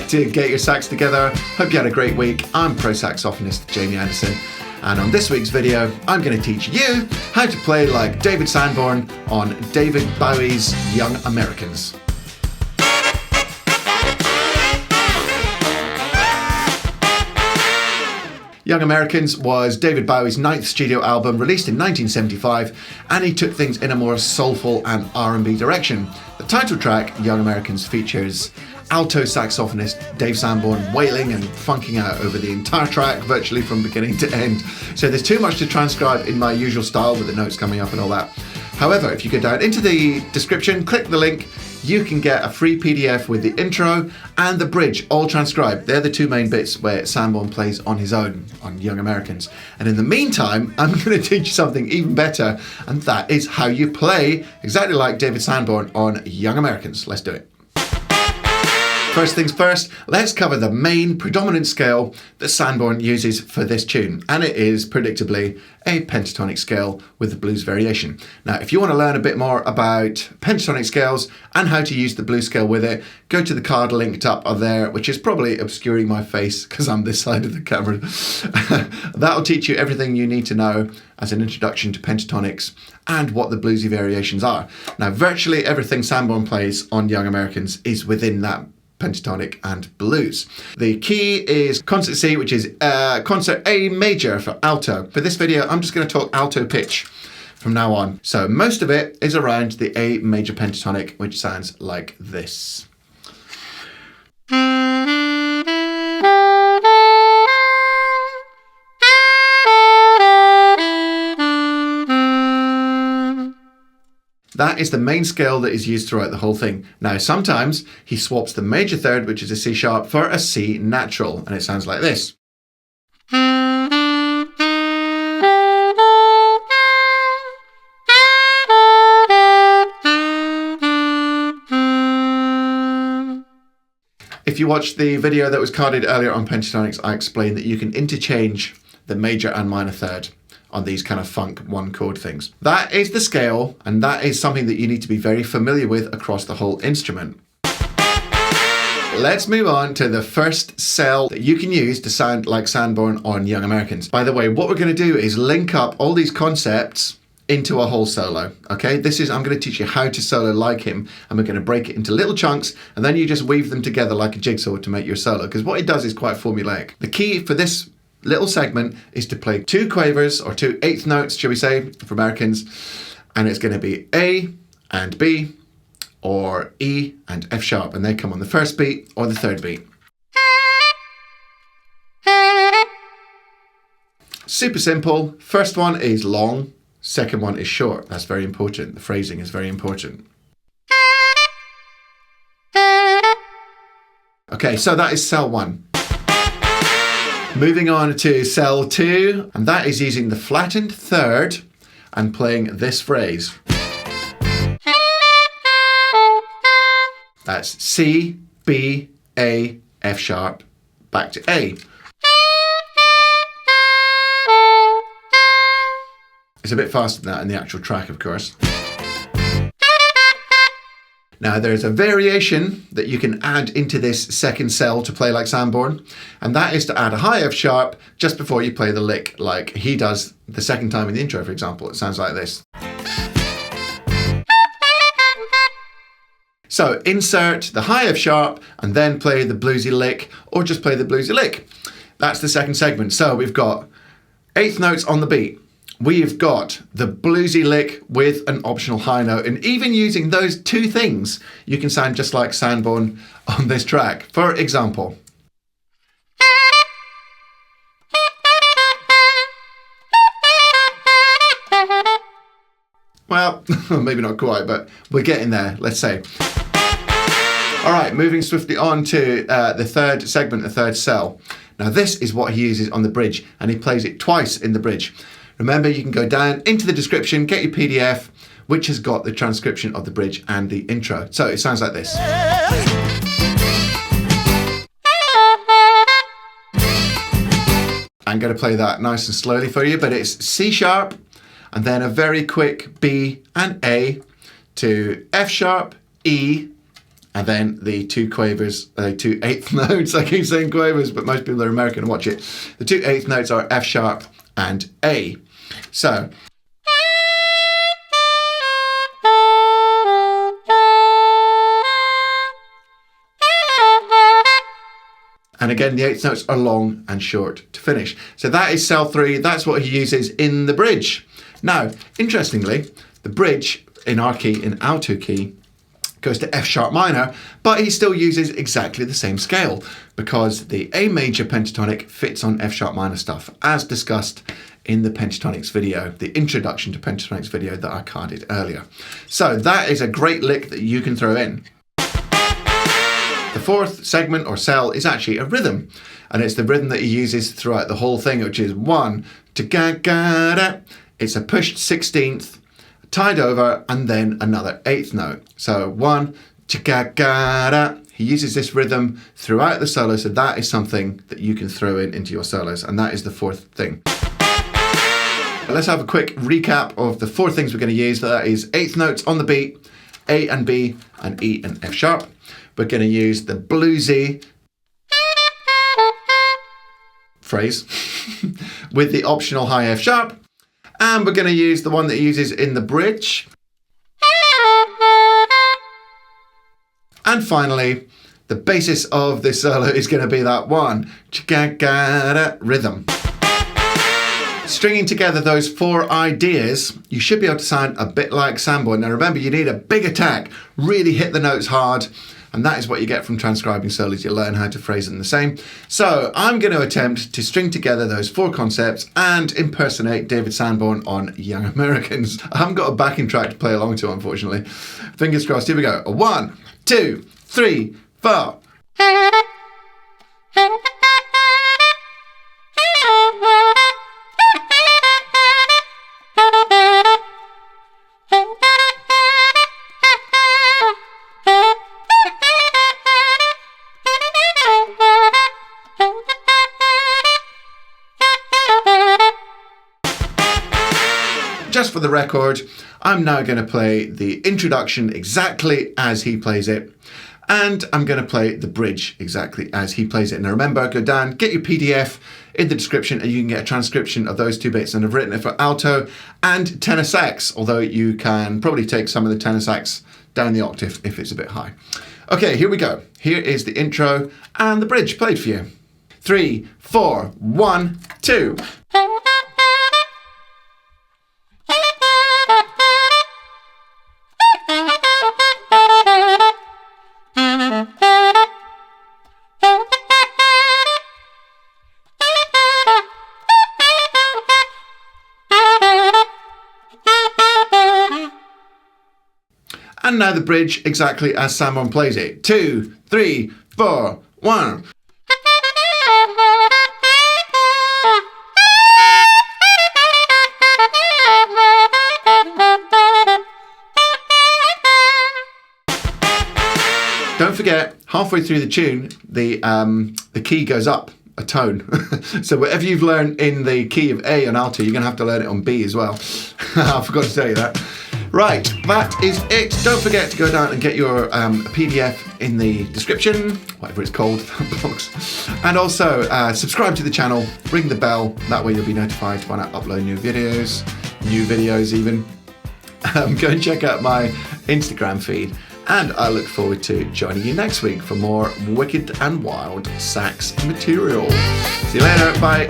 to get your sax together. Hope you had a great week. I'm pro saxophonist Jamie Anderson, and on this week's video, I'm going to teach you how to play like David Sanborn on David Bowie's Young Americans. Young Americans was David Bowie's 9th studio album, released in 1975, and he took things in a more soulful and R&B direction. The title track, Young Americans, features alto saxophonist Dave Sanborn wailing and funking out over the entire track, virtually from beginning to end. So there's too much to transcribe in my usual style with the notes coming up and all that. However, if you go down into the description, click the link, you can get a free PDF with the intro and the bridge all transcribed. They're the two main bits where Sanborn plays on his own on Young Americans. And in the meantime, I'm going to teach you something even better, and that is how you play exactly like David Sanborn on Young Americans. Let's do it. First things first, let's cover the main predominant scale that Sanborn uses for this tune, and it is predictably a pentatonic scale with the blues variation. Now, if you want to learn a bit more about pentatonic scales and how to use the blues scale with it, go to the card linked up there, which is probably obscuring my face because I'm this side of the camera. That'll teach you everything you need to know as an introduction to pentatonics and what the bluesy variations are. Now, virtually everything Sanborn plays on Young Americans is within that pentatonic and blues. The key is concert C, which is concert A major for alto. For this video, I'm just going to talk alto pitch from now on. So most of it is around the A major pentatonic, which sounds like this. That is the main scale that is used throughout the whole thing. Now, sometimes he swaps the major third, which is a C sharp, for a C natural, and it sounds like this. If you watched the video that was carded earlier on pentatonics, I explained that you can interchange the major and minor third on these kind of funk one chord things. That is the scale, and that is something that you need to be very familiar with across the whole instrument. Let's move on to the first cell that you can use to sound like Sanborn on Young Americans. By the way, what we're going to do is link up all these concepts into a whole solo. Okay, I'm going to teach you how to solo like him, and we're going to break it into little chunks, and then you just weave them together like a jigsaw to make your solo, because what it does is quite formulaic. The key for this little segment is to play 2 quavers, or 2 eighth notes, shall we say, for Americans, and it's going to be A and B, or E and F sharp, and they come on the first beat or the third beat. Super simple. First one is long, second one is short. That's very important. The phrasing is very important. Okay, so that is cell 1. Moving on to cell 2, and that is using the flattened third and playing this phrase. That's C, B, A, F sharp, back to A. It's a bit faster than that in the actual track, of course. Now, there's a variation that you can add into this second cell to play like Sanborn, and that is to add a high F sharp just before you play the lick, like he does the second time in the intro, for example. It sounds like this. So insert the high F sharp and then play the bluesy lick, or just play the bluesy lick. That's the second segment. So we've got eighth notes on the beat. We've got the bluesy lick with an optional high note, and even using those 2 things, you can sound just like Sanborn on this track. For example, well, maybe not quite, but we're getting there, let's say. All right, moving swiftly on to the third segment, the third cell. Now, this is what he uses on the bridge, and he plays it twice in the bridge. Remember, you can go down into the description, get your PDF, which has got the transcription of the bridge and the intro. So it sounds like this. I'm going to play that nice and slowly for you, but it's C sharp, and then a very quick B and A to F sharp, E, and then the two quavers, two eighth notes. I keep saying quavers, but most people that are American watch it. The two eighth notes are F sharp and A. So. And again, the eighth notes are long and short to finish. So that is cell 3. That's what he uses in the bridge. Now, interestingly, the bridge in our key, in alto key, goes to F sharp minor, but he still uses exactly the same scale because the A major pentatonic fits on F sharp minor stuff, as discussed in the pentatonics video, the introduction to pentatonics video that I carded earlier. So that is a great lick that you can throw in. The fourth segment or cell is actually a rhythm, and it's the rhythm that he uses throughout the whole thing, which is 1 to ga ga da. It's a pushed 16th, tied over, and then another eighth note. So 1 to ga ga da. He uses this rhythm throughout the solo, so that is something that you can throw into your solos, and that is the fourth thing. Let's have a quick recap of the 4 things we're going to use. That is eighth notes on the beat, A and B, and E and F sharp. We're going to use the bluesy phrase with the optional high F sharp, and we're going to use the one that he uses in the bridge. And finally, the basis of this solo is going to be that 1 rhythm. Stringing together those 4 ideas, you should be able to sound a bit like Sanborn. Now remember, you need a big attack, really hit the notes hard, and that is what you get from transcribing solos. You learn how to phrase them the same. So I'm going to attempt to string together those 4 concepts and impersonate David Sanborn on Young Americans. I haven't got a backing track to play along to, unfortunately. Fingers crossed. Here we go. 1, 2, 3, 4. Just for the record, I'm now going to play the introduction exactly as he plays it, and I'm going to play the bridge exactly as he plays it. Now remember, go down, get your PDF in the description, and you can get a transcription of those 2 bits, and I've written it for alto and tenor sax, although you can probably take some of the tenor sax down the octave if it's a bit high. Okay, here we go. Here is the intro and the bridge played for you. 3, 4, 1, 2. And now the bridge exactly as Sanborn plays it. 2, 3, 4, 1. Don't forget, halfway through the tune, the key goes up a tone. So whatever you've learned in the key of A on alto, you're going to have to learn it on B as well. I forgot to tell you that. Right, that is it. Don't forget to go down and get your PDF in the description, whatever it's called, box. And also subscribe to the channel, ring the bell, that way you'll be notified when I upload new videos even. Go and check out my Instagram feed, and I look forward to joining you next week for more wicked and wild sax material. See you later, bye.